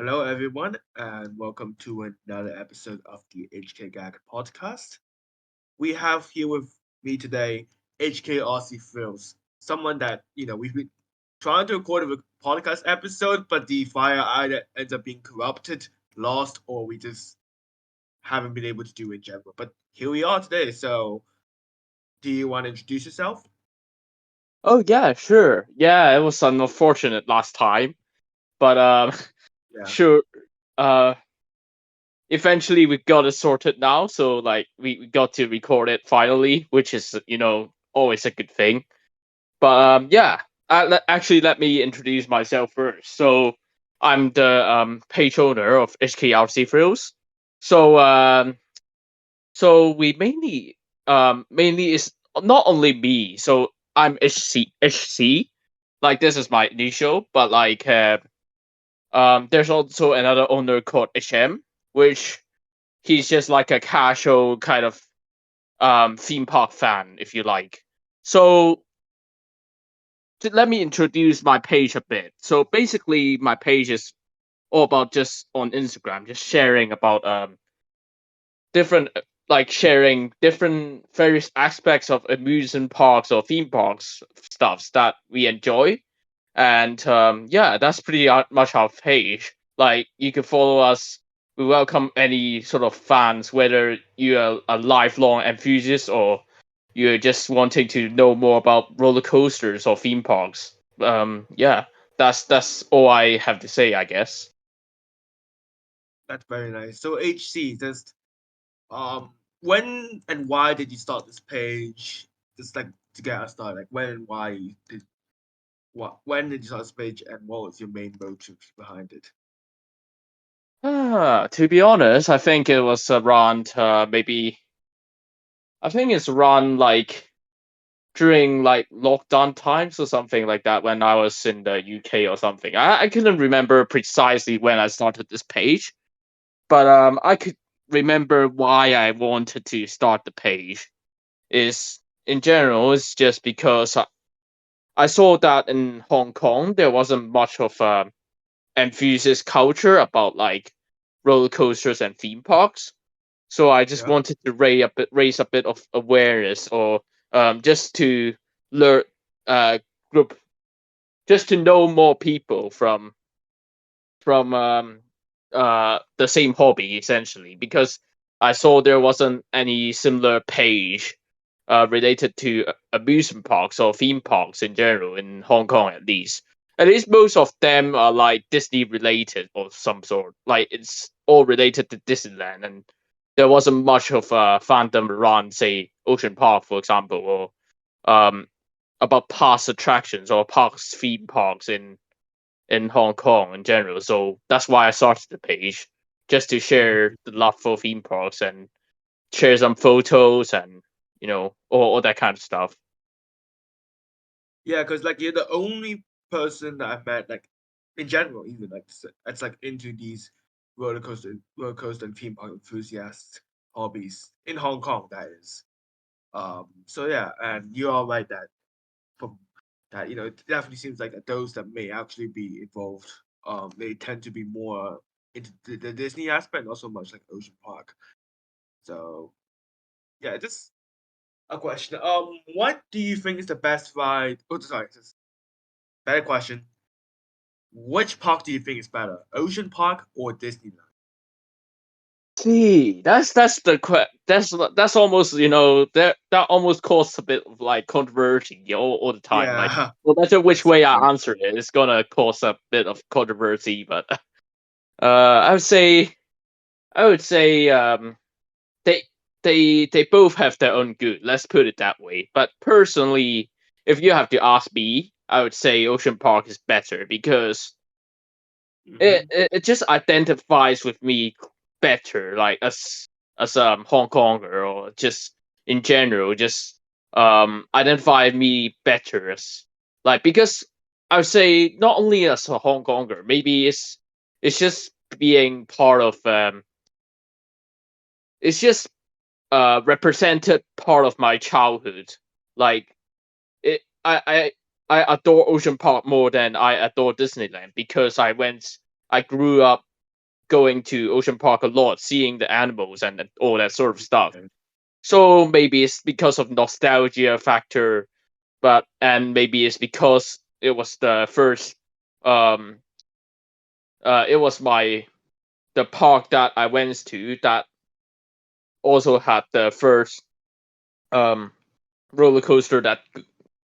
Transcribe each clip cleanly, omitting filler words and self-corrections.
Hello, everyone, and welcome to another episode of the HKGAG podcast. We have here with me today HK Thrills, someone that we've been trying to record a podcast episode, but the file either ends up being corrupted, lost, or we just haven't been able to do in general. But here we are today. So, do you want to introduce yourself? Oh yeah, sure. Yeah, it was unfortunate last time, but Yeah, sure. Uh, Eventually we got it sorted now, so like we got to record it finally, which is always a good thing. But yeah, actually let me introduce myself first. So I'm the page owner of HKRC Thrills. So we mainly is not only me. So I'm HC, like this is my initial, but like there's also another owner called HM, which he's just like a casual kind of theme park fan, if you like. So let me introduce my page a bit. So basically, my page is all about just on Instagram, just sharing about different like sharing different various aspects of amusement parks or theme parks stuffs that we enjoy. And yeah, that's pretty much our page. Like you can follow us. We welcome any sort of fans, whether you're a lifelong enthusiast or you're just wanting to know more about roller coasters or theme parks. Yeah, that's all I have to say, I guess. that's very nice. So, HC, just Um, when and why did you start this page? Just like to get us started, like when and why did when did you start this page, and what was your main motive behind it? To be honest, I think it was around maybe I think it's around like during like lockdown times or something like that when I was in the UK or something. I couldn't remember precisely when I started this page, but I could remember why I wanted to start the page. Is in general, it's just because I saw that in Hong Kong there wasn't much of enthusiast culture about like roller coasters and theme parks. So I just Yeah, wanted to raise a bit of awareness, or just to learn, group, just to know more people from the same hobby essentially, because I saw there wasn't any similar page related to amusement parks or theme parks in general in Hong Kong at least. At least most of them are like Disney related or some sort. Like it's all related to Disneyland, and there wasn't much of fandom around, say, Ocean Park, for example, or about past attractions or parks theme parks in Hong Kong in general. So that's why I started the page, just to share the love for theme parks and share some photos and all that kind of stuff. yeah, because like you're the only person that I've met, like in general, even like that's like into these roller coaster and theme park enthusiast hobbies in Hong Kong. That is, so yeah, and you are right that from that it definitely seems like those that may actually be involved they tend to be more into the Disney aspect, not so much like Ocean Park. So yeah, just a question. What do you think is the best ride? Oh, sorry, just better question. Which park do you think is better, Ocean Park or Disneyland? See, that's almost that almost caused a bit of like controversy all the time. Like Yeah, no matter which that's way I true. answer it, it's gonna cause a bit of controversy. But I would say they they both have their own good. Let's put it that way. But personally, if you have to ask me, I would say Ocean Park is better because Hmm. it just identifies with me better, like as Hong Konger, or just in general, just identify me better as, like, because I would say not only as a Hong Konger, maybe it's just being part of it's just represented part of my childhood. Like it I adore Ocean Park more than I adore Disneyland, because I grew up going to Ocean Park a lot, seeing the animals and all that sort of stuff. Okay. So maybe it's because of nostalgia factor, but and maybe it's because it was the first um it was my the park that I went to that also had the first um roller coaster that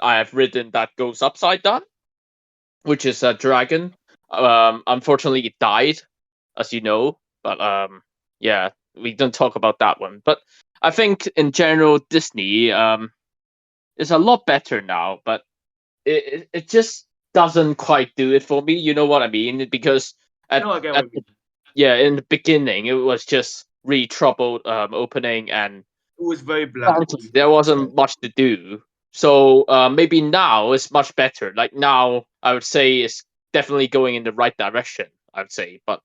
I have ridden that goes upside down, which is a dragon. Unfortunately, it died, as you know. But yeah, we don't talk about that one. But I think in general, Disney is a lot better now. But it just doesn't quite do it for me. You know what I mean? Because No, I get at what you mean. yeah, in the beginning, it was just really troubled opening, and It was very bland, to frankly, be there fair. wasn't much to do. So maybe now it's much better. Like now, I would say it's definitely going in the right direction. I would say, but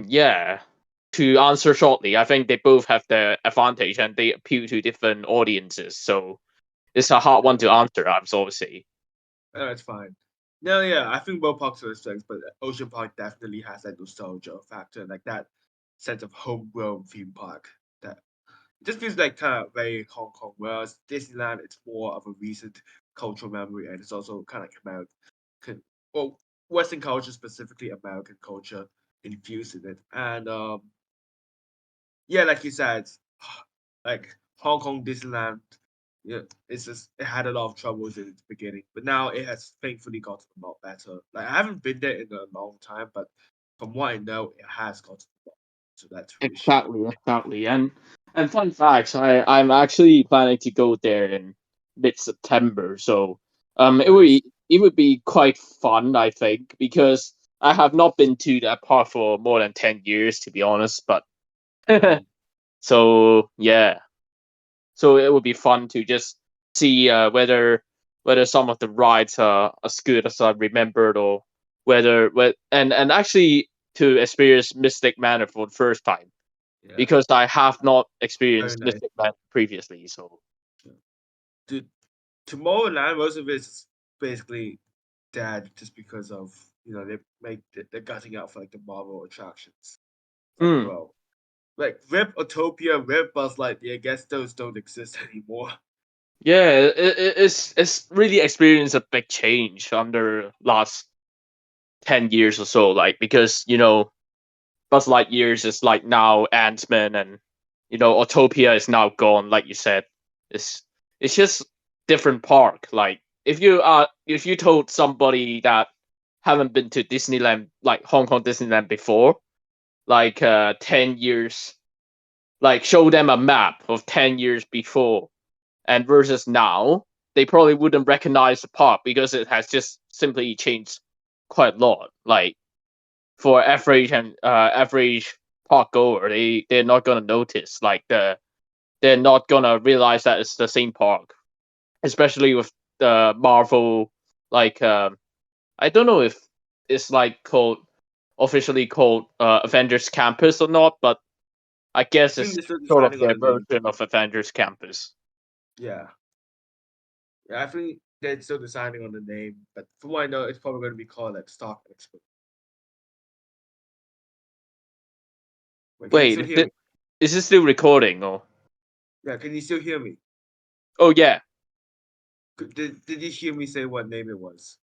yeah. To answer shortly, I think they both have their advantage and they appeal to different audiences. So it's a hard one Yeah, to answer. I would always say. it's fine. No, yeah, I think both parks are strengths, but Ocean Park definitely has that nostalgia factor, like that sense of homegrown theme park that it just feels like kind of very Hong Kong. Whereas Disneyland, it's more of a recent cultural memory, and it's also kind of like American, well, Western culture, specifically American culture, infused in it. And yeah, like you said, like Hong Kong Disneyland, yeah, it's just it had a lot of troubles in its beginning, but now it has thankfully gotten a lot better. Like I haven't been there in a long time, but from what I know, it has gotten a lot. So that's reassuring. Exactly, exactly. And fun facts, I'm actually planning to go there in mid September. So Nice. it would be quite fun, I think, because I have not been to that park for more than 10 years, to be honest. But Mhm. so yeah, so it would be fun to just see whether some of the rides are as good as I remembered, or and actually to experience Mystic Manor for the first time Yeah, because I have not very experienced nice. Mystic Man previously. So Yeah. To Tomorrowland, most of it's basically dead just because of they're gutting out for like the Marvel attractions. Like, mm, bro, like Rip Autopia, Rip Buzz Lightyear. I guess those don't exist anymore. yeah, it's really experienced a big change under last 10 years or so. Like because Buzz Lightyear is like now Ant Man, and Autopia is now gone. Like you said, it's it's just different park. Like if you told somebody that haven't been to Disneyland, like Hong Kong Disneyland before, like 10 years, like show them a map of 10 years before and versus now, they probably wouldn't recognize the park because it has just simply changed quite a lot. Like for average park goer, they're not gonna notice. Like they're not gonna realize that it's the same park, especially with the Marvel. Like I don't know if it's like called officially called Avengers Campus or not, but I guess I think it's they're still sort of deciding on their the name. version of Avengers Campus. Yeah, yeah. I think they're still deciding on the name, but from what I know, it's probably going to be called like Stock Expo. Wait, can you still Wait, hear me? is this still recording or? Yeah, can you still hear me? Oh yeah. Did you hear me say what name it was?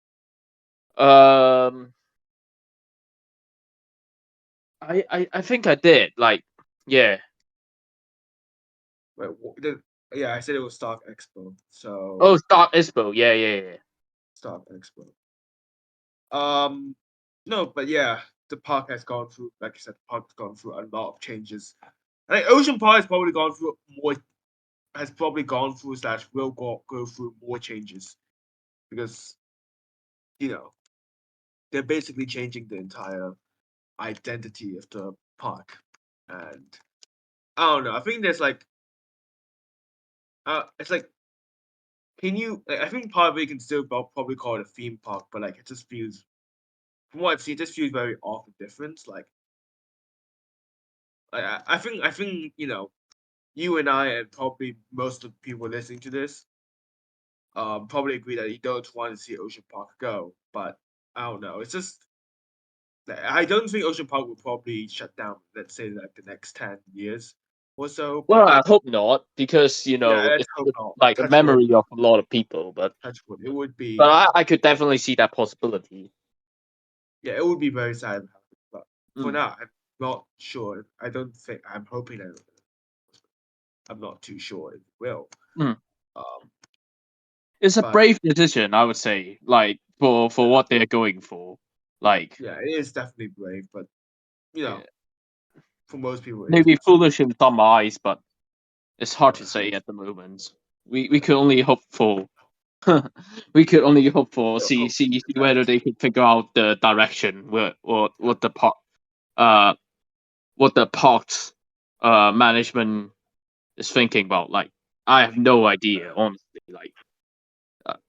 Um, I think I did. Like, yeah. Wait, yeah, I said it was Stock Expo. So Oh, Star Expo. Yeah, yeah, yeah. Stock Expo. Um, no, but yeah, the park has gone through, like I said, the park has gone through a lot of changes. I think Ocean Park has probably gone through more, has probably gone through slash will go through more changes because you know they're basically changing the entire identity of the park, and I don't know. I think there's like, it's like, can you? Like, I think part of it can still probably call it a theme park, but like it just feels, from what I've seen, it just feels very off and different. Like, I think you and I and probably most of the people listening to this probably agree that you don't want to see Ocean Park go, but I don't know. It's just I don't think Ocean Park will probably shut down. Let's say like the next 10 years or so. Well, But I hope not, because yeah, let's it's hope not. like a Touch wood, memory of a lot of people. touch wood. It would But be I could definitely see that possibility. yeah, it would be very sad. But for Mm. now, I'm not sure. I don't think. I'm hoping that I'm not too sure it will. Mm. Um, It's a but brave decision, I would say. Like for yeah, what they're going for. Like, yeah, it is definitely brave. But you know, yeah, for most people, it is maybe also foolish in some eyes, but it's hard to yeah, say at the moment. We could only hope for we could only hope for yeah, see best. whether they could figure out the direction where or uh what the parks management is thinking about. Like, I have no idea, honestly. Like,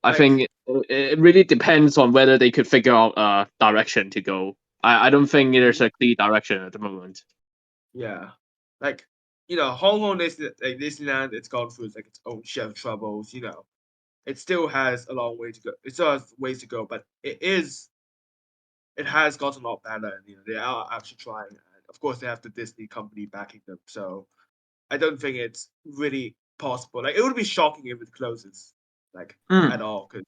I Like think it really depends on whether they could figure out a direction to go. I don't think there's mhm, a clear direction at the moment. yeah, like Hong Kong like Disneyland, it's gone through like its own share of troubles. It still has a long way to go. It still has ways to go, but it has gotten a lot better, and they are actually trying. And of course, they have the Disney company backing them, so I don't think it's really possible. Like it would be shocking if it closes, like at Mm. all. Because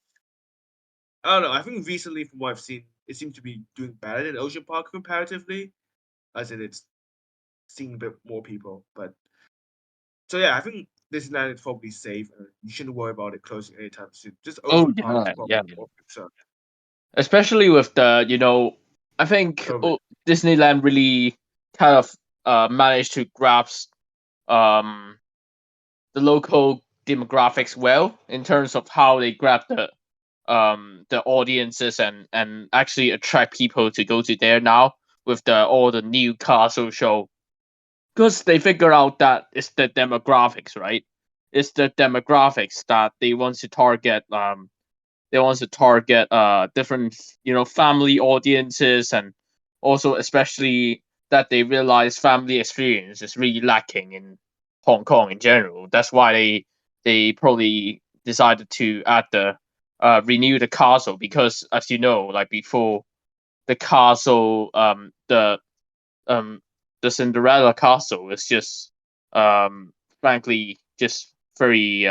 I don't know. I think recently, from what I've seen, it seems to be doing better than Ocean Park comparatively, as in it's seeing a bit more people. But so yeah, I think Disneyland is probably safe, and you shouldn't worry about it closing anytime soon. Just Oh Ocean Park is yeah, probably yeah. more concerned. Especially with the I think COVID. Disneyland really kind of managed to grasp um the local demographics well, in terms of how they grab the audiences and actually attract people to go to there now with the all the new castle show, because they figure out that it's the demographics, right? It's the demographics that they want to target. They want to target different family audiences, and also especially that they realize family experience is really lacking in Hong Kong in general. That's why they probably decided to add the renew the castle, because, as you know, like before, the castle um the Cinderella castle is just frankly just very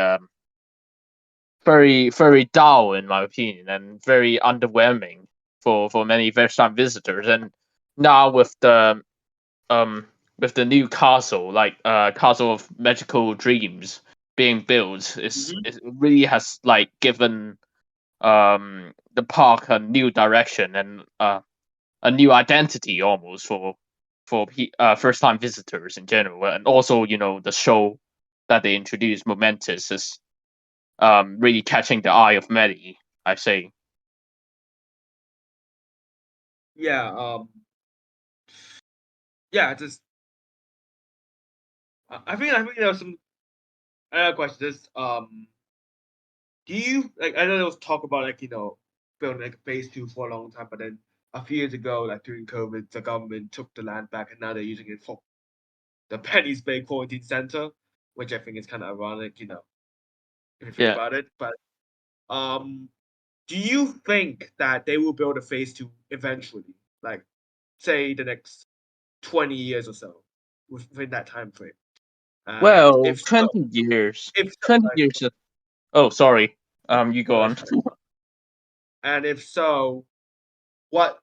very dull, in my opinion, and very underwhelming for many first time visitors. And now um with the new castle, like Castle of Magical Dreams being built, Hmm. it really has like given the park a new direction and a new identity almost for first time visitors in general. And also, the show that they introduced, Momentous, is really catching the eye of many, I say. Yeah. Yeah. Just I think there was some another question. Just do you like? I know there was talk about building like phase two for a long time, but then a few years ago, like during COVID, the government took the land back, and now they're using it for the Penny's Bay Quarantine Center, which I think is kind of ironic, if you think Yeah. about it. But um, do you think that they will build a phase two eventually, like say the next 20 years or so, within that time frame? And Well, 20 years. if so, 20 years. Oh, sorry. You no, go that's on. fine. And if so, what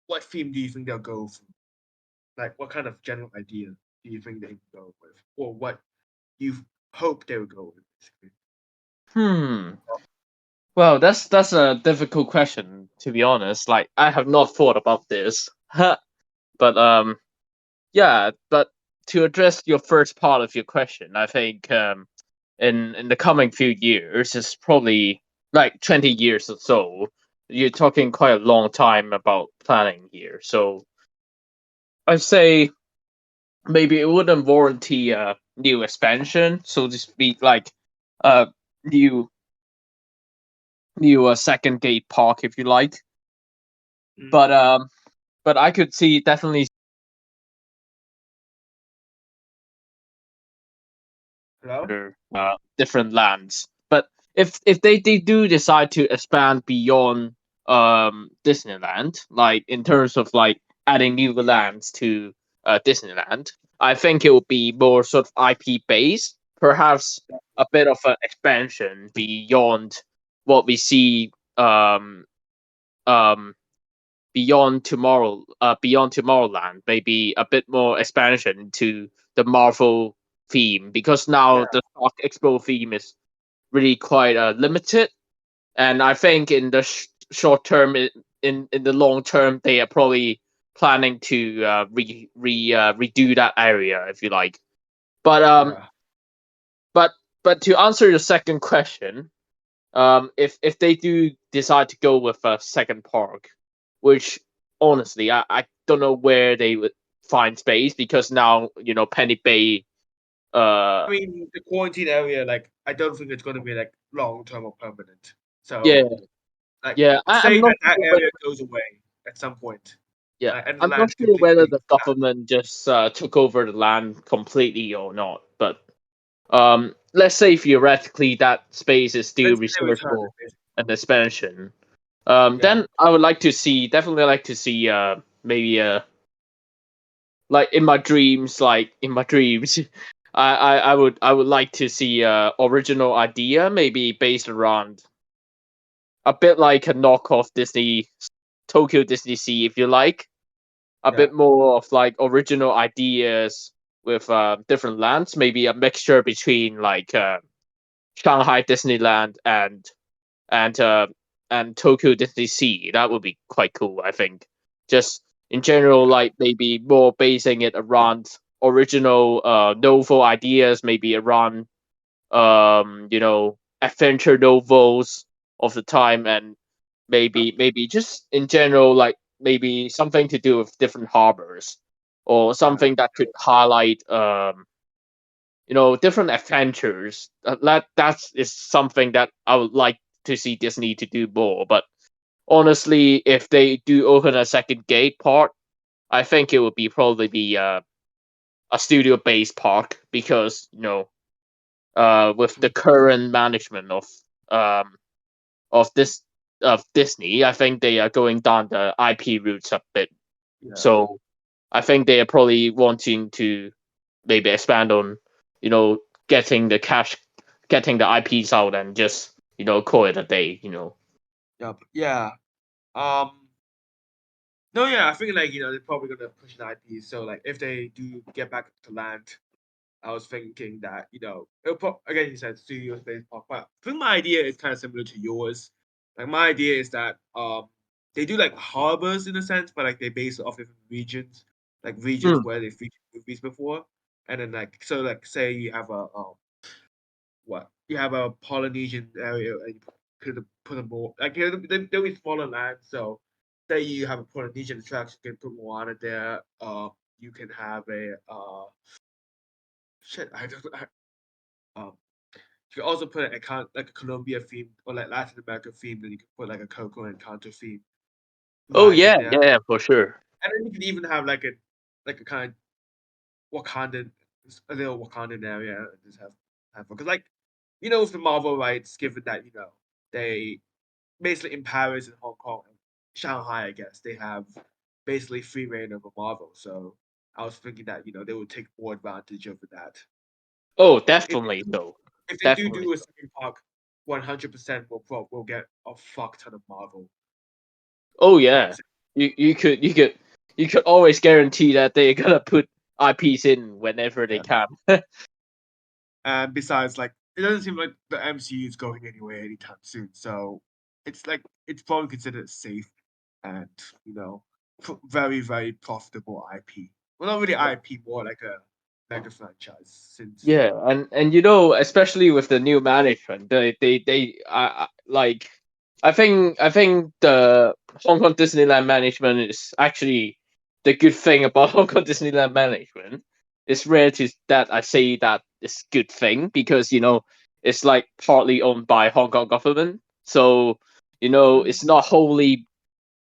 what theme do you think they'll go for? Like, what kind of general idea do you think they will go with, or what you hope they will go with, basically? Hmm. Well, that's a difficult question, to be honest. Like, I have not thought about this. But yeah. But to address your first part of your question, I think in the coming few years, it's probably like 20 years or so. You're talking quite a long time about planning here. So I'd say maybe it wouldn't warranty a new expansion, so to speak, like a new second gate park, if you like. Mm. But I could see definitely Hello? other different lands. But if they do decide to expand beyond Disneyland, like in terms of like adding new lands to Disneyland. I think it will be more sort of IP based, perhaps a bit of an expansion beyond what we see um beyond Tomorrowland, maybe a bit more expansion to the Marvel theme, because now Yeah. the Stock Expo theme is really quite limited, and I think in the short term, in the long term, they are probably planning to redo that area, if you like. But Yeah. but but to answer your second question, if they do decide to go with a second park, which honestly I don't know where they would find space, because now Penny Bay. I mean, the quarantine area, like, I don't think it's going to be like long term or permanent. Yeah, So, like, yeah. I'm say not that that sure area whether, goes away at some point, yeah, and the I'm not land's sure whether completely the government just took over the land completely or not. But let's say theoretically that space is still let's say reserved return for it. an expansion. Yeah. Then I would like to see, definitely like to see, maybe like in my dreams, I would like to see original idea, maybe based around a bit like a knockoff Disney Tokyo Disney Sea, if you like, a Yeah. bit more of like original ideas with different lands, maybe a mixture between like Shanghai Disneyland and uh, and Tokyo Disney Sea. That would be quite cool, I think. Just in general, Yeah. like maybe more basing it around original novel ideas, maybe around adventure novels of the time, and maybe just in general, like maybe something to do with different harbors, or Yeah. something that could highlight different adventures. That is something that I would like to see Disney to do more. But honestly, if they do open a second gate part, I think it would be probably be a studio based park, because with the current management um of Disney, I think they are going down the IP routes a bit. Yeah. So I think they are probably wanting to maybe expand on, you know, getting the cash, getting the IPs out, and just call it a day. Yep. Yeah. Um. No, yeah, I think like they're probably gonna push the IP. So like if they do get back to land, I was thinking that again you said studio space park, but I think my idea is kind of similar to yours. Like my idea is that they do like harbors in a sense, but like they base it off different regions, like regions Mm. where they featured movies before, and then like so like say you have a what you have a Polynesian area and you could put a more like there'll be smaller land. So say you have a Polynesian attraction, you can put Moana there. You can have a shit. I don't. You can also put like a Colombia theme or like Latin America theme. Then you can put like a Coco and Encanto theme Oh ride in yeah, there, yeah, for sure. and then you can even have like a kind of Wakandan, a little Wakandan area, and just have because like with the Marvel rights, given that they basically in Paris and Hong Kong and Shanghai, I guess they have basically free reign over Marvel. So I was thinking that they would take more advantage over that. Oh, But if definitely so. if they do Definitely do a so. second park, 100% we'll get a fuck ton of Marvel Oh yeah, things. you could always guarantee that they're gonna put IPs in whenever they Yeah. can. And besides, like it doesn't seem like the MCU is going anywhere anytime soon. So it's probably considered safe and very very profitable IP. Well, not really IP, more like a mega franchise. Since Yeah, and especially with the new management, like, I think the Hong Kong Disneyland management is actually the good thing about Hong Kong Disneyland management. It's rare to that I say that it's good thing, because it's like partly owned by Hong Kong government, so mm, it's not wholly,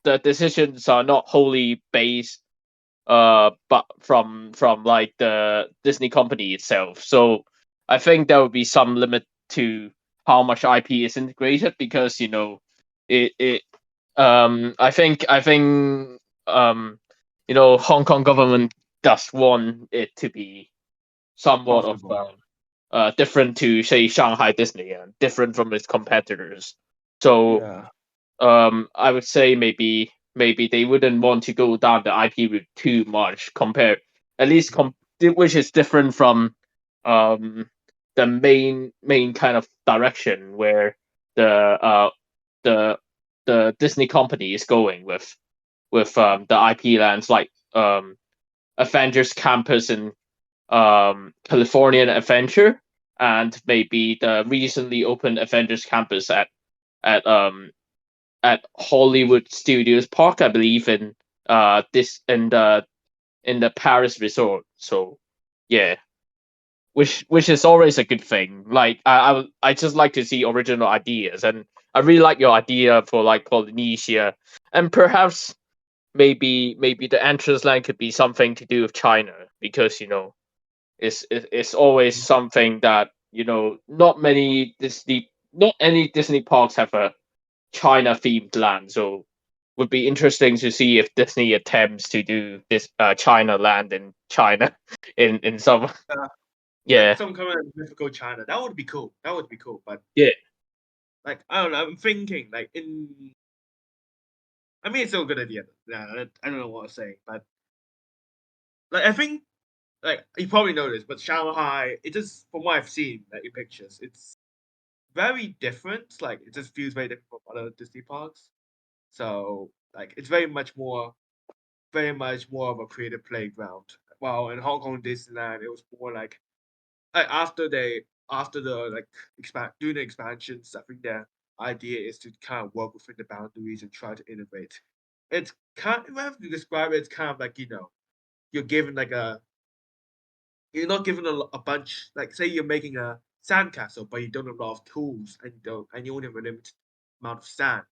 the decisions are not wholly based but from like the Disney company itself. So I think there will be some limit to how much IP is integrated, because it I think um Hong Kong government does want it to be somewhat of Profitable. different to say Shanghai Disney and different from its competitors. So Yeah. I would say maybe they wouldn't want to go down the IP route too much compared at least which is different from um the main kind of direction where the the the Disney company is going with the IP lands like Avengers Campus in Californian Adventure and maybe the recently opened Avengers Campus at um at Hollywood Studios Park, I believe this in the Paris resort. So yeah, which is always a good thing. Like I just like to see original ideas, and I really like your idea for like Polynesia, and perhaps maybe the entrance land could be something to do with China because it's always something that not any Disney parks have a China themed land. So would be interesting to see if Disney attempts to do this China land in China in some Like yeah some kind of mythical China. That would be cool. That would be cool. But yeah like I don't know. I'm thinking like in. I mean, it's still a good idea. Yeah, I don't know what to say, but like I think like you probably know this, but Shanghai, it just from what I've seen like in pictures, it's very different. Like it just feels very different from other Disney parks. So like it's very much more of a creative playground. While in Hong Kong Disneyland, it was more like after the like expand doing the expansions, I think their idea is to kind of work within the boundaries and try to innovate. It's kind if I have to describe it, it's kind of like you're given like you're not given a bunch like say you're making a sandcastle, but you don't have a lot of tools and you only have a limited amount of sand.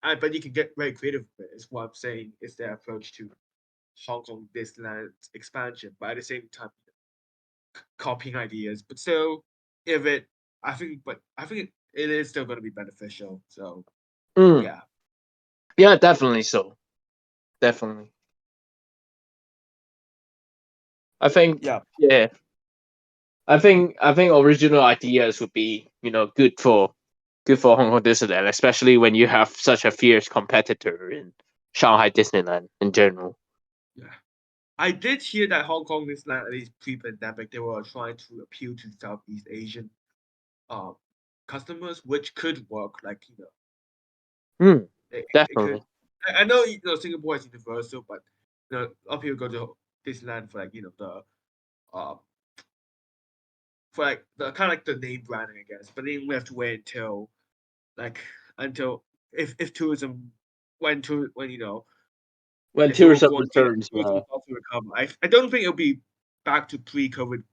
But you can get very creative with it. Is what I'm saying. Is their approach to Hong Kong Disneyland expansion, but at the same time copying ideas. But still, if it, I think it is still going to be beneficial. So mm, yeah, yeah definitely so definitely I think yeah, yeah I think original ideas would be good for Hong Kong Disneyland, especially when you have such a fierce competitor in Shanghai Disneyland in general. yeah. I did hear that Hong Kong Disneyland, at least pre-pandemic, they were trying to appeal to Southeast Asian um customers, which could work. Like Mm, it could. definitely. I know Singapore is universal, but a lot of people go to Disneyland for like the for like the kind of like the name branding, I guess. But then we have to wait like until if tourism when When if the tourism quarantine returns, tourism starts to recover, I don't think it'll be back to pre-COVID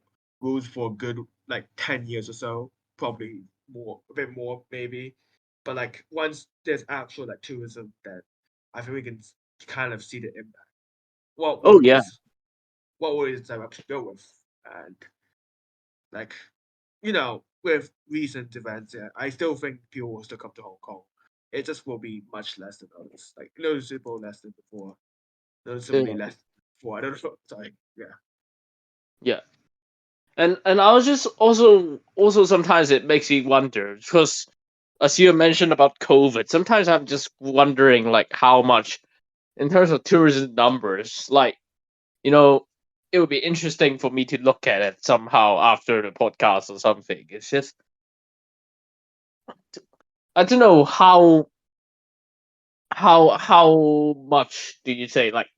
rules for a good like 10 years or so. Probably more, a bit more maybe. But like once there's actual like tourism, then I think we can kind of see the impact. What oh will yeah, this what will this direction go with? And like with recent events, yeah, I still think people will still come to Hong Kong. It just will be much less than others, like noticeable less than before, noticeably yeah, less than before. I don't know. Sorry, yeah, yeah. And I was just also sometimes it makes me wonder because as you mentioned about COVID, sometimes I'm just wondering like how much in terms of tourism numbers, like you know, it would be interesting for me to look at it somehow after the podcast or something. It's just I don't know how much do you say like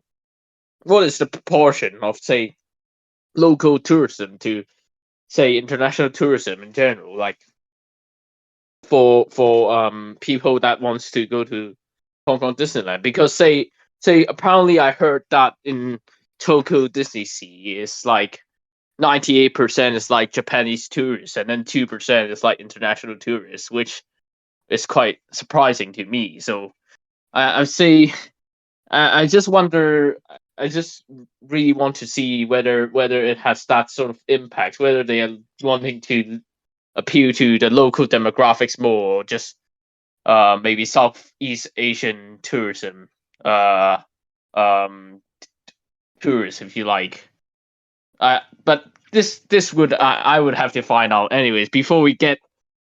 what is the proportion of say local tourism to say international tourism in general, like for people that wants to go to Hong Kong Disneyland because say apparently I heard that in Tokyo Disney Sea is like 98% is like Japanese tourists and then 2% is like international tourists, which is quite surprising to me. So I say I just wonder. I just really want to see whether it has that sort of impact, whether they are wanting to appeal to the local demographics more, or just maybe Southeast Asian tourism uh, um, tours if you like. But this would I would have to find out anyways. Before we get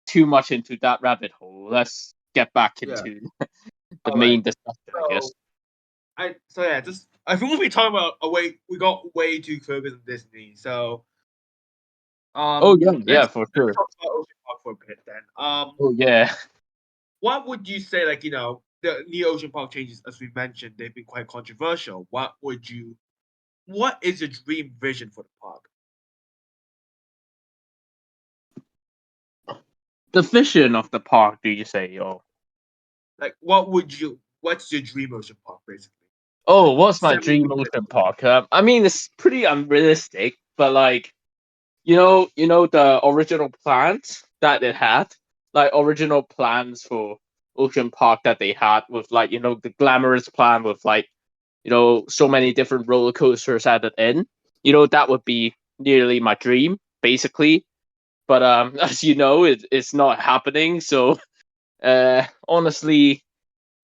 too much into that rabbit hole, let's get back Yeah. into the All right. main discussion, I guess. So just I think we talk about we got way too focused on Disney. So Oh yeah, yeah, let's for sure. talk about Ocean Park for a bit then. Oh yeah. What would you say, like, the new Ocean Park changes, as we mentioned, they've been quite controversial. What is your dream vision for the park? The vision of the park, do you say? Oh, Like, what's your dream Ocean Park, basically? oh, Like, what's my several dream years. ocean park? I mean, it's pretty unrealistic, but like the original plans that it had, like original plans for Ocean Park that they had with like the glamorous plan with like so many different roller coasters added in. That would be nearly my dream, basically. But as you know, it's not happening. So honestly,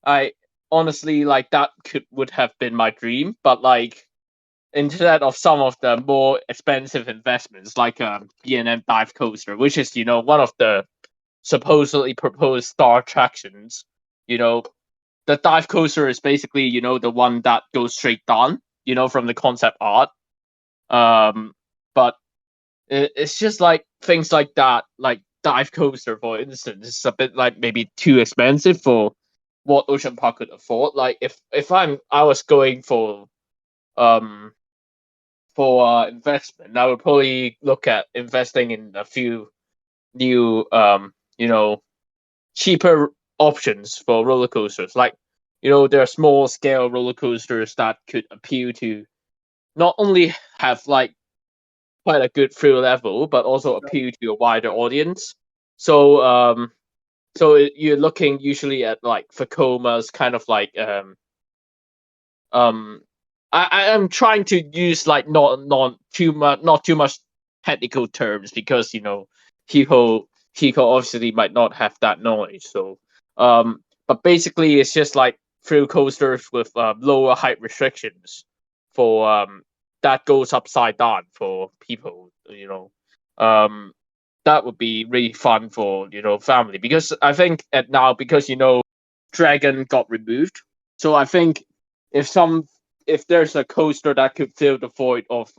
I honestly like that would have been my dream, but like instead of some of the more expensive investments like B&M dive coaster, which is one of the supposedly proposed star attractions. You know, the dive coaster is basically the one that goes straight down. From the concept art. But it's just like things like that, like dive coaster, for instance, is a bit like maybe too expensive for what Ocean Park could afford. Like if I was going um for investment, I would probably look at investing in a few new cheaper options for roller coasters. Like there are small scale roller coasters that could appeal to not only have like quite a good thrill level, but also appeal to a wider audience. So you're looking usually at like Tacoma's kind of like um I am trying to use like not too much technical terms because people obviously might not have that knowledge. So but basically it's just like thrill coasters with lower height restrictions for that goes upside down for people. Um that would be really fun for family, because I think at now, because Dragon got removed, so I think if some if there's a coaster that could fill the void of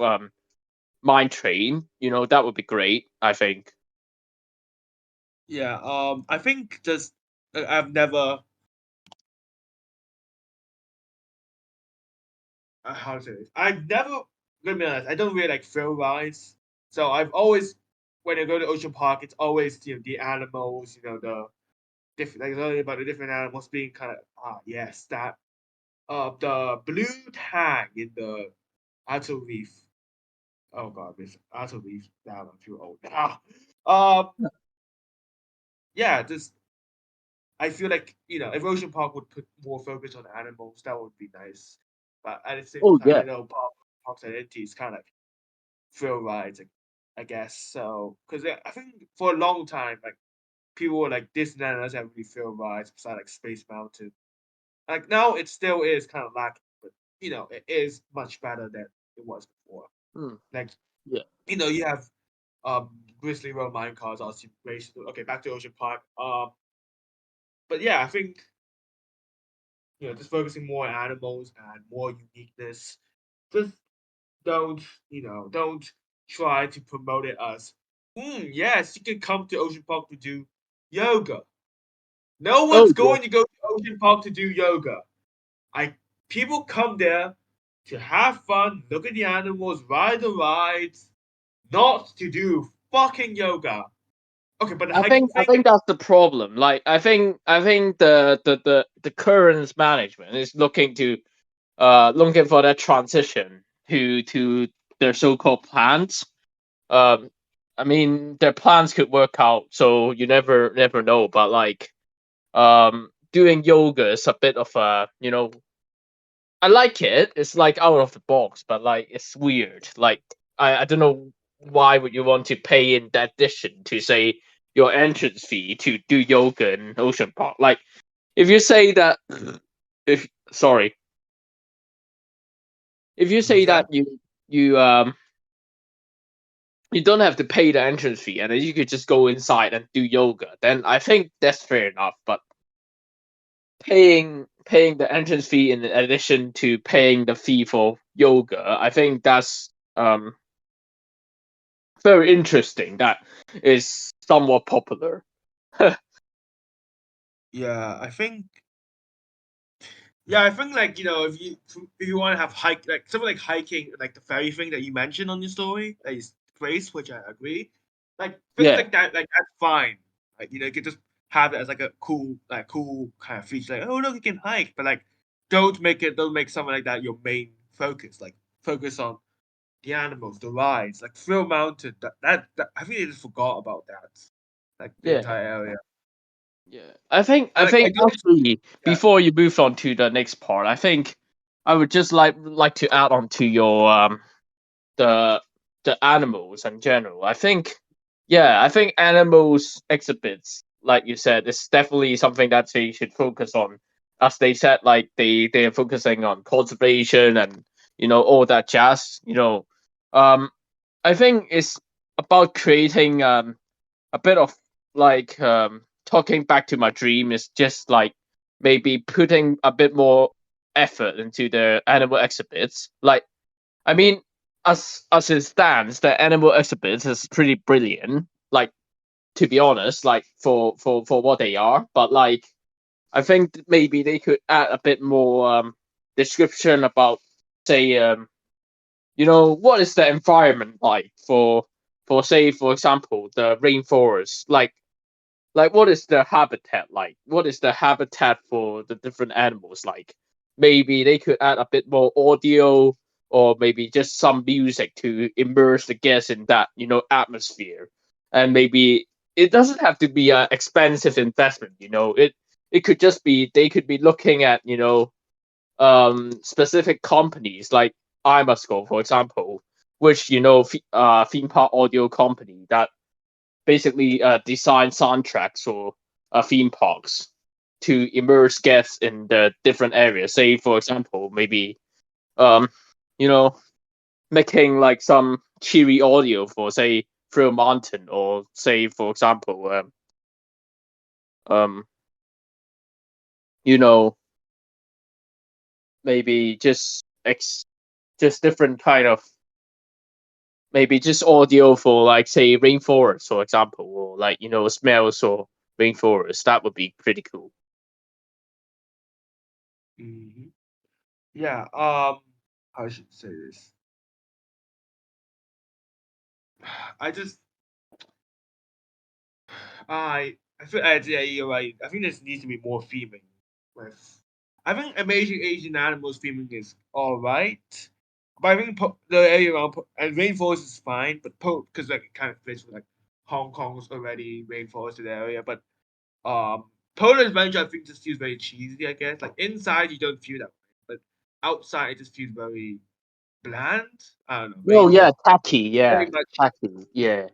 Mine Train, that would be great, I think. Yeah. I think just I've never how to say this. I've never gonna be honest. I don't really like thrill rides, so I've always when I go to Ocean Park, it's always the animals, the different like learning about the different animals being kind of yes that the blue tag in the Ato Reef. Oh god, this Ato Reef. Damn, I'm too old now. Yeah, just I feel like if Ocean Park would put more focus on animals, that would be nice. But at the same Oh time, yeah, park's identity is kind of like thrill rides, I guess. So because I think for a long time, like people were like Disneyland doesn't have really thrill rides besides like Space Mountain. Like now, it still is kind of lacking, but it is much better than it was before. hmm, Like yeah. you have Grizzly Road Minecars, Austin Race. Okay, back to Ocean Park. But yeah, I think just focusing more on animals and more uniqueness. Just don't try to promote it as, yes, you can come to Ocean Park to do yoga. No Oh one's yeah. going to go to Ocean Park to do yoga. I People come there to have fun, look at the animals, ride the rides, not to do fucking yoga. Okay, but I like the think I thing, think that's the problem. Like I think the current management is looking for that transition to their so-called plans. Um, I mean, their plans could work out, so you never know. But like, doing yoga is a bit of I like it. It's like out of the box, but like it's weird. Like I don't know why would you want to pay in that addition to say your entrance fee to do yoga in Ocean Park. Like if you say that, if sorry, if you say Yeah. that you don't have to pay the entrance fee and then you could just go inside and do yoga, then I think that's fair enough. But paying the entrance fee in addition to paying the fee for yoga, I think that's very interesting. That is somewhat popular. Yeah, I think. Yeah, I think like if you want to have hike like something like hiking like the ferry thing that you mentioned on your story that is great, which I agree. Like things Yeah, like that, like that's fine. Like you can just have it as like a cool kind of feature. Like, oh look, you can hike, but like don't make something like that your main focus. Like focus on the animals, the rides, like Thrill Mountain. That I think they just forgot about that. Like the yeah. entire area. Yeah, I think I don't. actually Yeah. before you move on to the next part, I think I would just like to add on to your the the animals in general. I think animals exhibits, like you said, is definitely something that they should focus on. As they said, like they are focusing on conservation and all that jazz. Um, I think it's about creating a bit of like talking back to my dream is just like maybe putting a bit more effort into the animal exhibits. Like, I mean, as it stands, the animal exhibits is pretty brilliant. Like, to be honest, like for what they are, but like I think maybe they could add a bit more description about, say, what is the environment like for say, for example, the rainforest, like what is the habitat like? What is the habitat for the different animals like? Maybe they could add a bit more audio or maybe just some music to immerse the guests in that, atmosphere. And maybe it doesn't have to be an expensive investment, it could just be they could be looking at, specific companies like Imasco, for example, which theme park audio company that basically design soundtracks for theme parks to immerse guests in the different areas. Say, for example, maybe um, you know, making like some cheery audio for, say, Thrill Mountain, or say, for example, um, you know, maybe just different kind of, maybe just audio for, like, say, rainforest, for example, or like smells or rainforest. That would be pretty cool. Mhm. Yeah. How I should say this? I just I feel yeah, you're right. I think there needs to be more theming with. I think Amazing Asian Animals theming is all right, but I think the area around and rainforest is fine, but because like it kind of fits with like Hong Kong's already rainforested area, but Polar Adventure I think just feels very cheesy. I guess like inside you don't feel that way, but outside it just feels very bland. I don't know, Oh yeah, tacky. Yeah, very much. tacky. Yeah,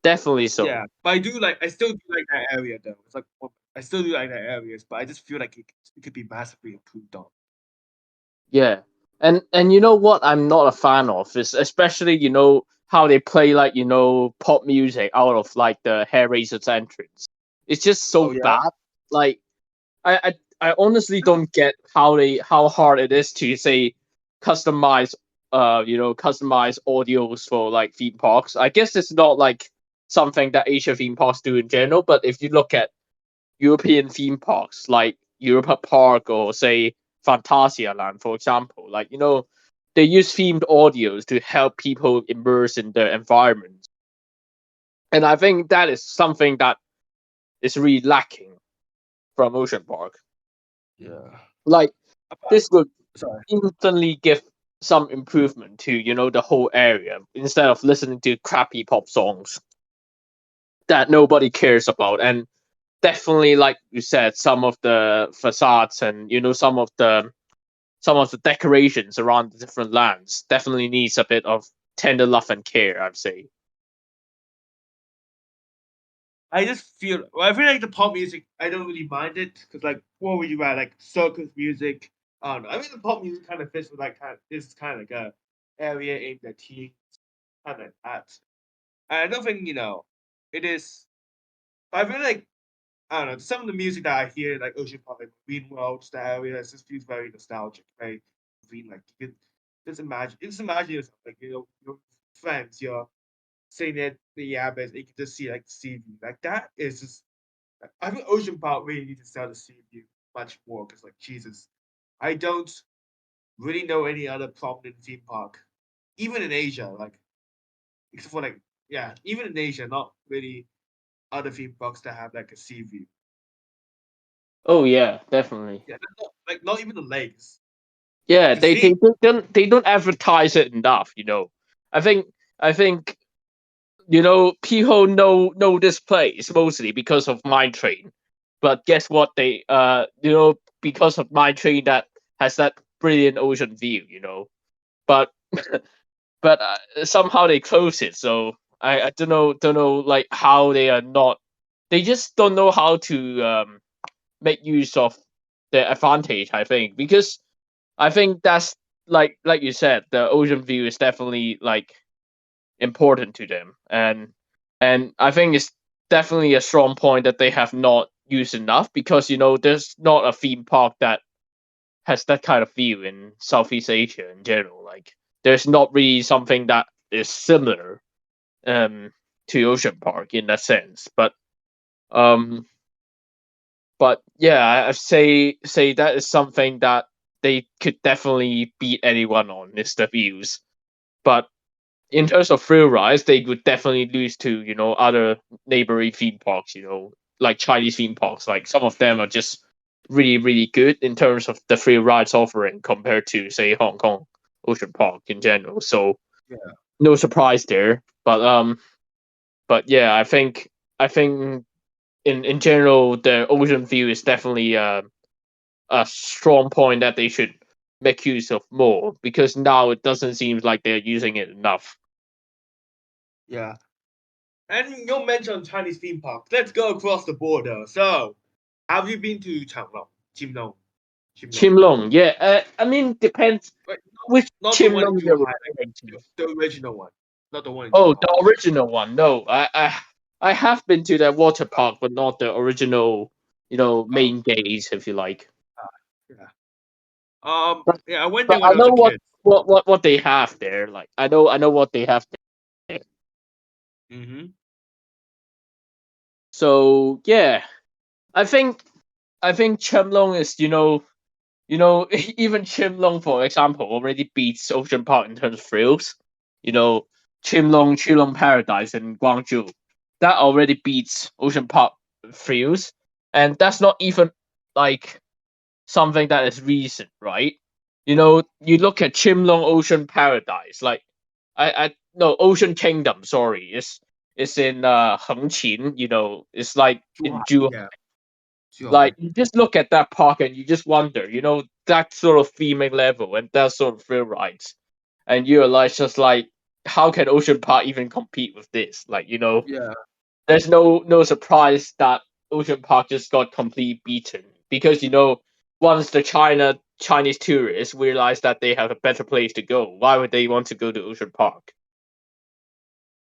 definitely so. Yeah, but I still do like that area though. It's like I still do like that areas, but I just feel like it could be massively improved on. Yeah, and you know what I'm not a fan of is, especially, how they play, like, pop music out of like the hair raisers entrance. It's just so Oh yeah. bad. Like, I honestly don't get how hard it is to, say, customize customize audios for like theme parks. I guess it's not like something that Asia theme parks do in general, but if you look at European theme parks like Europa Park or, say, Phantasialand, for example, like, they use themed audios to help people immerse in the environment. And I think that is something that is really lacking from Ocean Park. Yeah. Like, Apart, this would sorry. instantly give some improvement to, the whole area, instead of listening to crappy pop songs that nobody cares about. And definitely, like you said, some of the facades and, some of the decorations around the different lands definitely needs a bit of tender love and care, I'd say. I just feel well, I feel like the pop music I don't really mind it because like what would you rather like circus music? I don't know. I mean, the pop music kind of fits with like kind of like a area aimed at teens, kind of at. And I don't think it is. But I feel like I don't know. Some of the music that I hear, like Ocean Park, like Green World, the area, it just feels very nostalgic, very green. Like you can just imagine yourself, like your friends, you're sitting at the abyss, and you can just see like the sea view. Like that is just. I think Ocean Park really needs to sell the sea view much more because, like, Jesus, I don't really know any other prominent theme park, even in Asia, like except for like yeah, even in Asia, not really other theme parks that have like a sea view. Oh yeah, definitely. Yeah, not even the lakes. Yeah, The sea. they don't advertise it enough. I think I think people know this place mostly because of Mine Train, but guess what? They because of Mine Train that has that brilliant ocean view. But but somehow they close it. So I don't know like how they are not. They just don't know how to make use of the advantage. I think because I think that's like you said, the ocean view is definitely like important to them, and I think it's definitely a strong point that they have not used enough because there's not a theme park that has that kind of view in Southeast Asia in general. Like there's not really something that is similar um to Ocean Park in that sense. Um but yeah, I say that is something that they could definitely beat anyone on is the views. But in terms of thrill rides, they would definitely lose to other neighboring theme parks. Like Chinese theme parks. Like some of them are just really really good in terms of the thrill rides offering compared to say Hong Kong Ocean Park in general. So Yeah, no surprise there. But yeah, I think in general the ocean view is definitely a strong point that they should make use of more because now it doesn't seem like they're using it enough. yeah. And you mentioned Chinese theme park. Let's go across the border. So, have you been to Changlong, Chimlong, Chimlong? Chimlong, yeah. I mean, depends Wait, which not the one in Chimlong you're Zhuhai, like referring to. the original one, not the one in Oh, Zhuhai. the original one. No, I have been to that water park, but not the original. Oh, Main gates, if you like. ah, yeah. But, Yeah, I went but there when I I was know a kid. what they have there. Like I know what they have there. Mm-hmm. So yeah, I think I think Chemlong is even Chimlong, for example, already beats Ocean Park in terms of thrills. You know, Chimlong Paradise in Guangzhou, that already beats Ocean Park thrills, and that's not even like something that is recent, right? You look at Chimlong Ocean Paradise, like I no Ocean Kingdom. Sorry, it's in Hengqin. It's like in Zhuhai, Zhuhai. yeah, Like Zhuhai. you just look at that park and you just wonder, that sort of theming level and that sort of thrill rides, and you're like just like, how can Ocean Park even compete with this? Like, Yeah, there's no surprise that Ocean Park just got completely beaten because once the Chinese tourists realize that they have a better place to go, why would they want to go to Ocean Park?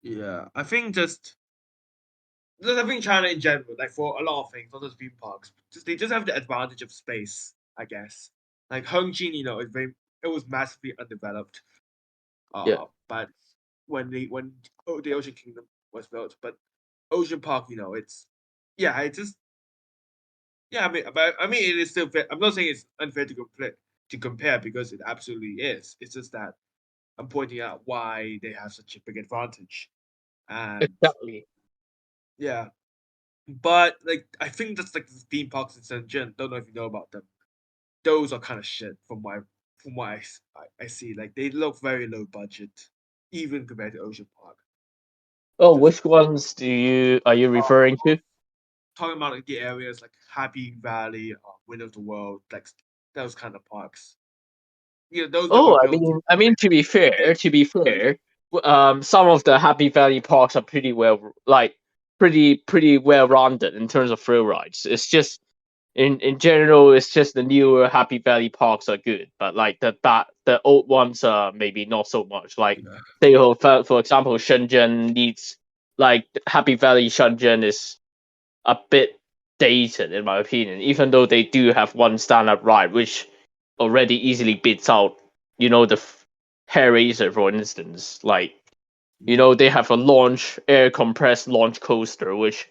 yeah. I think China in general, like for a lot of things, not just theme parks, they just have the advantage of space, I guess. Like Hongqin, it was massively undeveloped. Yeah. But when the Ocean Kingdom was built, but Ocean Park, it's yeah, it just yeah. I mean, it is still fair. I'm not saying it's unfair to compare because it absolutely is. It's just that I'm pointing out why they have such a big advantage, and Exactly. yeah. But like, I think that's like the theme parks in Shenzhen. Don't know if you know about them. Those are kind of shit from what I see. Like they look very low budget, even compared to Ocean Park. Oh, Just which ones are you referring uh, to? talking about like the areas like Happy Valley, Wind of the World, like those kind of parks. Those that were Oh, I built mean, I mean to be mid fair, some of the Happy Valley parks are pretty well, like pretty well rounded in terms of thrill rides. It's just in general, it's just the newer Happy Valley parks are good, but like the old ones are maybe not so much. Like Yeah. they for example, Shenzhen needs like Happy Valley Shenzhen is a bit dated in my opinion, even though they do have one standard ride which already easily beats out, the Hair Racer, for instance. Like, Mm. they have a launch air compressed launch coaster, which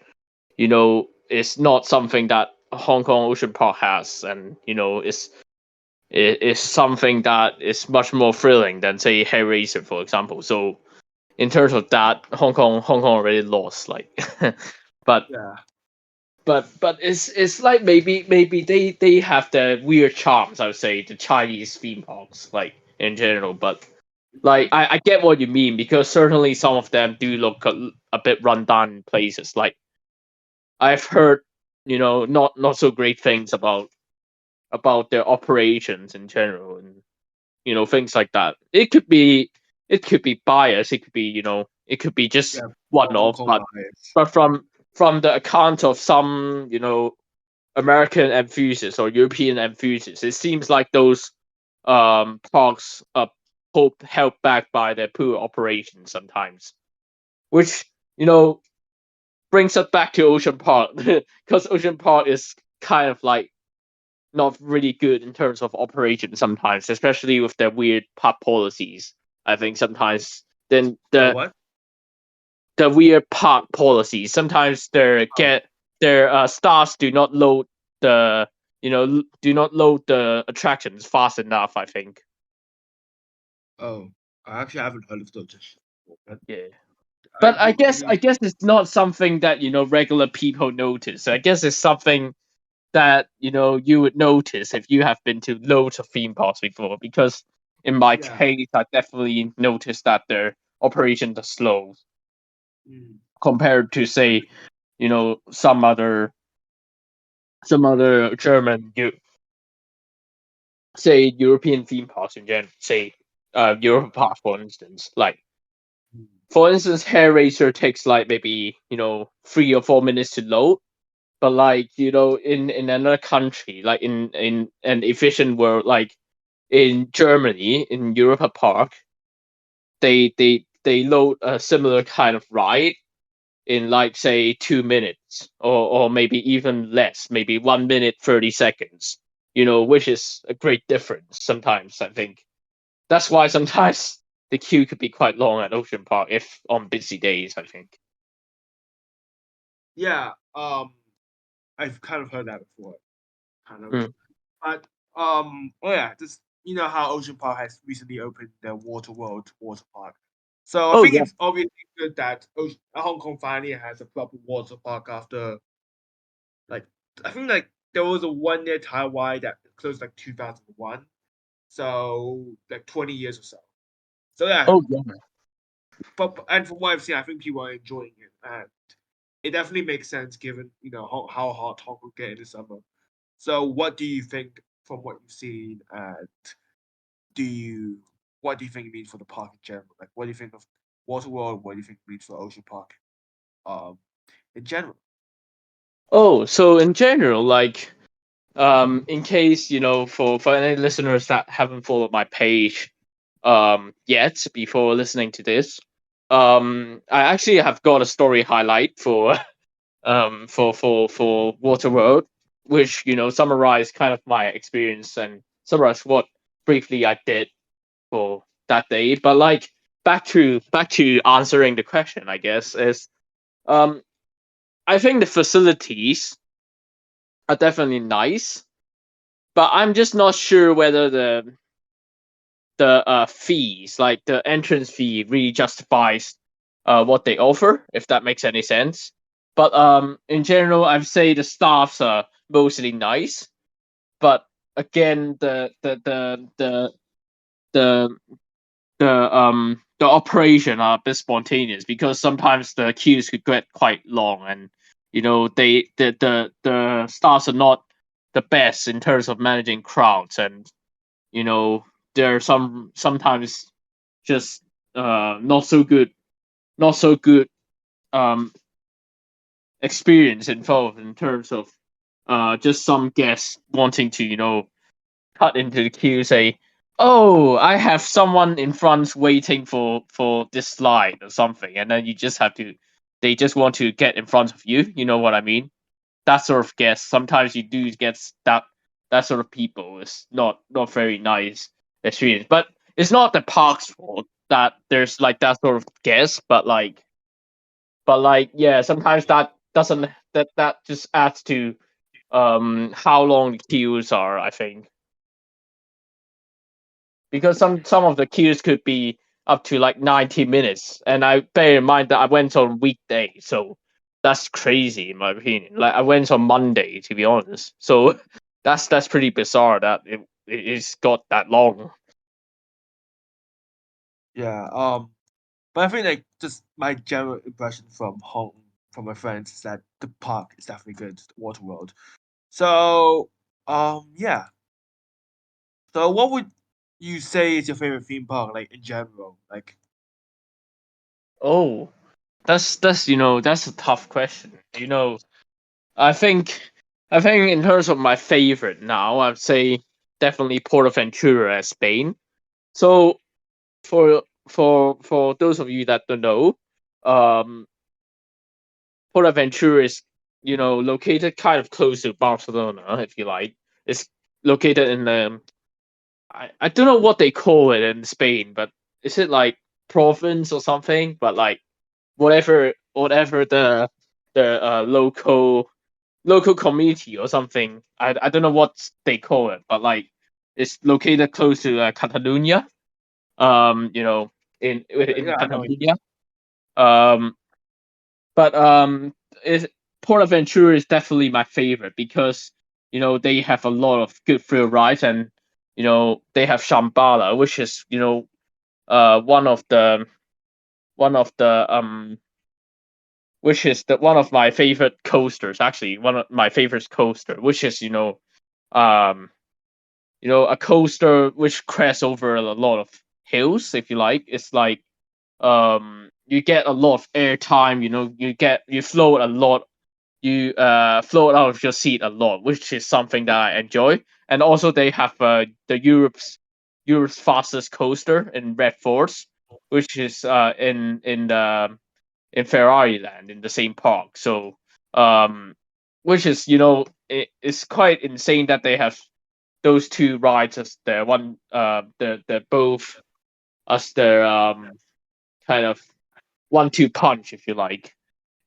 is not something that Hong Kong Ocean Park has, and is something that is much more thrilling than say Hair Racer, for example. So in terms of that, Hong Kong already lost. Like, but Yeah. but it's like maybe they have the weird charms. I would say the Chinese theme parks, like in general, but. Like Mm. I get what you mean because certainly some of them do look a bit run down in places. Like I've heard, not so great things about their operations in general, and things like that. It could be bias. It could be it could be just Yeah. one Hong off, Kong but bias. but from the account of some American enthusiasts or European enthusiasts, it seems like those parks are held back by their poor operations sometimes, which you know brings us back to Ocean Park because Ocean Park is kind of like not really good in terms of operation sometimes, especially with their weird park policies. I think sometimes then The the what? the weird park policies sometimes Oh, their stars do not load the attractions fast enough. I think. oh. I actually haven't heard of those before, but Yeah. I But I do guess agree. I guess it's not something that regular people notice. I guess it's something that you would notice if you have been to loads of theme parks before. Because in my Yeah. case, I definitely noticed that their operations are slow Mm. compared to say some other German say European theme parks in general. Say Europa Park, for instance. Like Mm. for instance, Hair Racer takes like maybe 3 or 4 minutes to load. But like in another country, like in an efficient world, like in Germany, in Europa Park, they load a similar kind of ride in like say 2 minutes or maybe even less, maybe 1 minute 30 seconds. Which is a great difference. Sometimes I think that's why sometimes the queue could be quite long at Ocean Park if on busy days. I think. Yeah. I've kind of heard that before. Kind of. Mm. But oh yeah, just how Ocean Park has recently opened their Water World water park. So I Oh think yeah. it's obviously good that Hong Kong finally has a proper water park after like I think like there was a one near Taiwan that closed like 2001. So like 20 years or so. So yeah, Oh yeah. but and from what I've seen, I think people are enjoying it, and it definitely makes sense given how hot Hong Kong get in the summer. So what do you think from what you've seen, and do you what do you think it means for the park in general? Like, what do you think of Water World? What do you think it means for Ocean Park, um, in general? Oh, so in general, like in case for any listeners that haven't followed my page yet before listening to this, I actually have got a story highlight for for Waterworld, which summarize kind of my experience and summarize what briefly I did for that day. But like back to answering the question, I guess is um I think the facilities are definitely nice, but I'm just not sure whether the fees, like the entrance fee, really justifies what they offer, if that makes any sense. But in general, I'd say the staffs are mostly nice, but again, the the operation are a bit spontaneous because sometimes the queues could get quite long, and the staffs are not the best in terms of managing crowds, and you know there are sometimes just not so good um experience involved in terms of just some guests wanting to cut into the queue, say, "Oh, I have someone in front waiting for this slide or something," and then you just have to. They just want to get in front of you. You know what I mean? That sort of guest. Sometimes you do get that sort of people. It's not very nice experience, but it's not the park's fault that there's like that sort of guest. But yeah, sometimes that doesn't that just adds to how long the queues are. I think because some of the queues could be up to like 90 minutes, and I bear in mind that I went on weekday, so that's crazy in my opinion. Like I went on Monday, to be honest, so that's pretty bizarre that it's got that long. Yeah. But I think like just my general impression from home from my friends is that the park is definitely good, the Water World. So yeah. So what would you say is your favorite theme park, like in general? Like Oh, that's a tough question. I think I think in terms of my favorite now, I'd say definitely Portaventura, Spain. So for those of you that don't know, um, Portaventura is located kind of close to Barcelona, if you like. It's located in the I don't know what they call it in Spain, but is it like province or something? But like whatever the local community or something. I don't know what they call it, but like it's located close to Catalonia. You know, in yeah, I know what you Catalonia. Um, but is Portaventura is definitely my favorite because they have a lot of good thrill rides and they have Shambhala, which is one of the which is the one of my favorite coasters, actually one of my favorite coaster, which is um a coaster which crests over a lot of hills, if you like. It's like you get a lot of air time. You float a lot. You float out of your seat a lot, which is something that I enjoy. And also they have the Europe's fastest coaster in Red Force, which is in Ferrari Land in the same park. So which is it's quite insane that they have those two rides as their one the both as their kind of 1-2 punch, if you like.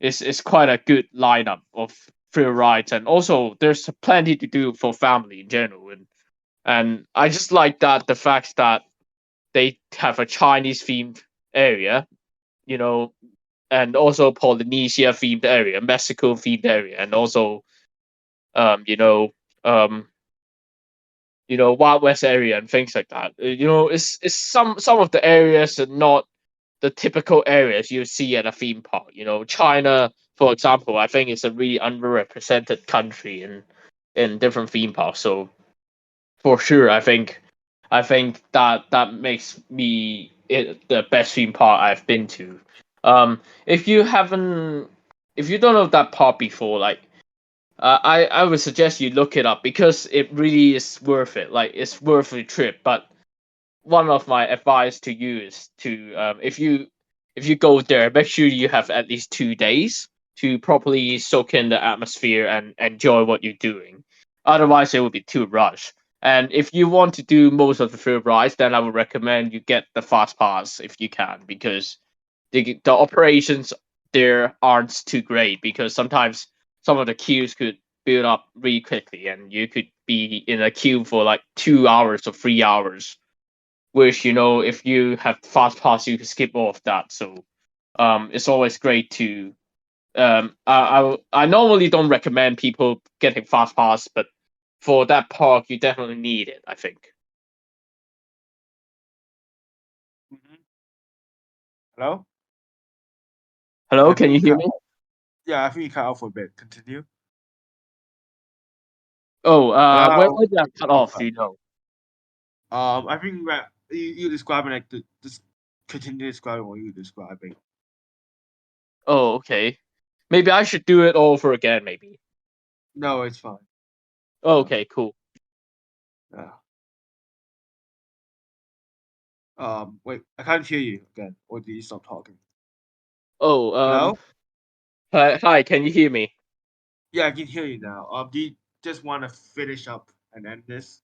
It's quite a good lineup of thrill rides, and also there's plenty to do for family in general, and I just like that the fact that they have a Chinese themed area, you know, and also Polynesia themed area, Mexico themed area, and also um you know um Wild West area and things like that. It's some of the areas are not the typical areas you see at a theme park. China, for example, I think it's a really underrepresented country in different theme parks. So for sure, I think that makes me it the best theme park I've been to. If you haven't, if you don't know that park before, like I would suggest you look it up because it really is worth it. Like it's worth the trip. But one of my advice to you is to if you go there, make sure you have at least 2 days to properly soak in the atmosphere and enjoy what you're doing. Otherwise, it will be too rushed. And if you want to do most of the field rides, then I would recommend you get the fast pass if you can, because the operations there aren't too great because sometimes some of the queues could build up really quickly and you could be in a queue for like 2 hours or 3 hours, which if you have fast pass you can skip all of that. So it's always great to I normally don't recommend people getting fast pass, but for that park you definitely need it, I think. Mhm. Hello? Hello, I can think you you hear cut me? yeah, I think you cut out for a bit. Continue. Oh, Hello? where did I cut Oh, off, do fuck. you know? I think that you describing like the just continue describing what you describing. Oh, okay. Maybe I should do it over again, maybe. No, it's fine. Okay, cool. Yeah. Wait, I can't hear you again. Or did you stop talking? Oh, Hello? hi, can you hear me? Yeah, I can hear you now. Do you just want to finish up and end this?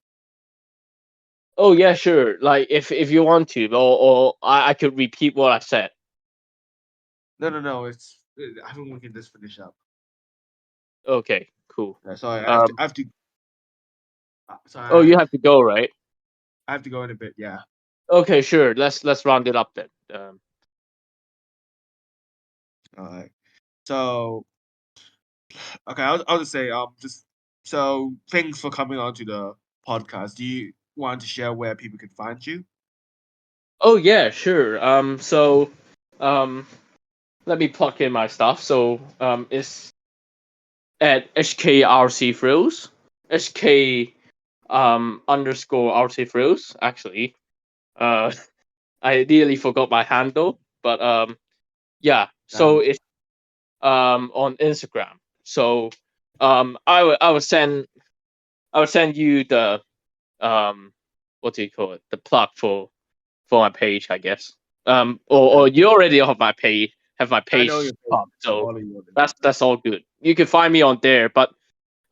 Oh yeah, sure. Like if you want to, or I could repeat what I said. No. I think we can just finish up. Okay, cool. Sorry, Um, I have to. Sorry, oh, you have to go, right? I have to go in a bit. Yeah. Okay, sure. Let's round it up then. All right. So, okay, I'll just say just so thanks for coming on to the podcast. Do you want to share where people can find you? Oh yeah, sure. Um, let me plug in my stuff. So it's at HKRC Thrills, HK underscore RC Thrills. Actually, uh, I nearly forgot my handle, but yeah. So Um, it's on Instagram. So I will send you the what do you call it, the plug for my page, I guess. Or okay. you already have my I know page your page. up, I so follow you on Instagram. that's all good. You can find me on there, but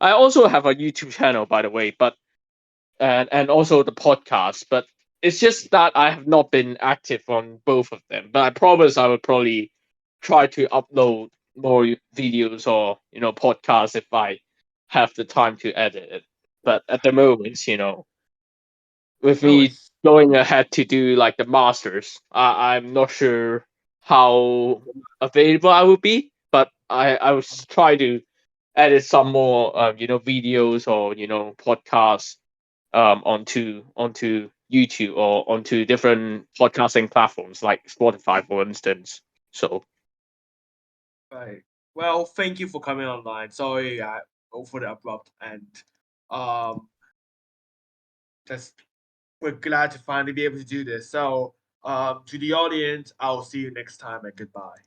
I also have a YouTube channel, by the way, but and also the podcast, but it's just that I have not been active on both of them. But I promise I will probably try to upload more videos or podcasts if I have the time to edit it. But at the moment, with No me worries. going ahead to do like the masters, I'm not sure how available I will be, but I will try to edit some more videos or podcasts onto YouTube or onto different podcasting platforms like Spotify, for instance. So Right. Well, thank you for coming online. Sorry, for the abrupt end. Um, just we're glad to finally be able to do this. So, to the audience, I'll see you next time and goodbye.